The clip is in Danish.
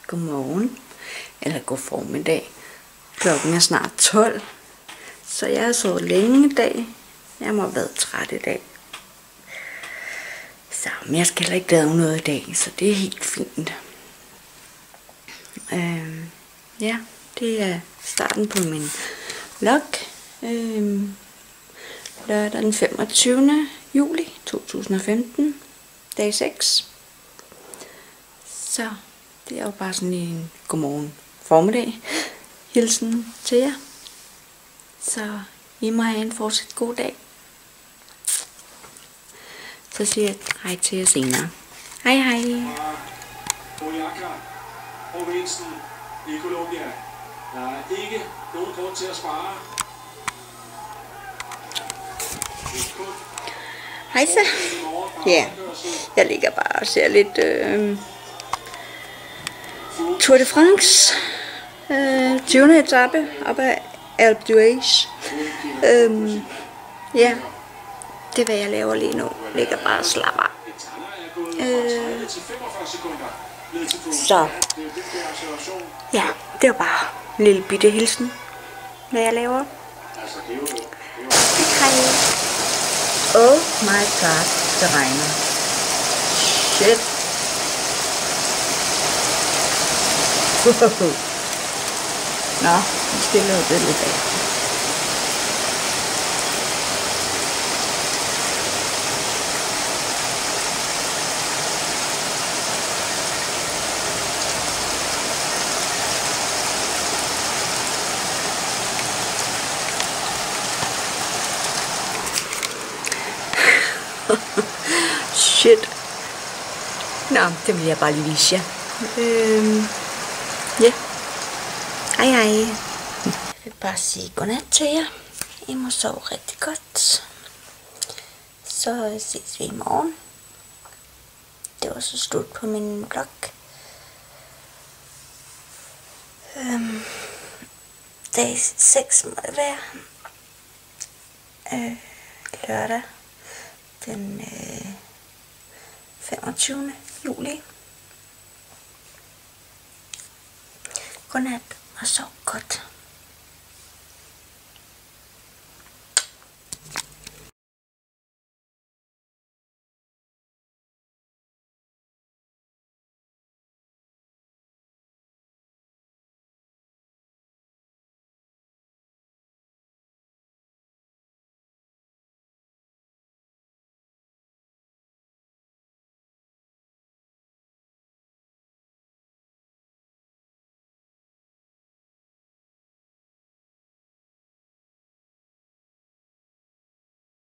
Godmorgen, eller god formiddag. Klokken er snart 12, så jeg har sovet længe i dag. Jeg må have været træt i dag. Så, men jeg skal heller ikke lave noget i dag, så det er helt fint. Ja, det er starten på min vlog. Lørdag den 25. juli 2015, dag 6. Så det er jo bare sådan en godmorgen formiddag hilsen til jer. Så I må have en fortsat god dag. Så siger jeg hej til jer senere. Hej hej. Provinsen i Colombia. Der er ikke nogen grund til at spare. Hej så. Ja, jeg ligger bare og ser lidt Tour de France. 20. etape op ad Alpe d'Huez. Ja, det er hvad jeg laver lige nu. Ligger bare og slapper af. Så ja, det var bare en lille bitte hilsen, hvad jeg laver. Hej. Oh my god, det regner. Shit. Nå, nu stiller jeg det lidt af. Shit. Nå, det vil jeg bare lige vise jer. Ja. Hej hej. Jeg vil bare sige godnat til jer. I må sove rigtig godt. Så ses vi i morgen. Det var så slut på min vlog. Dag 6 må det være. Lørdag den 25. juli. Godnat og sov godt.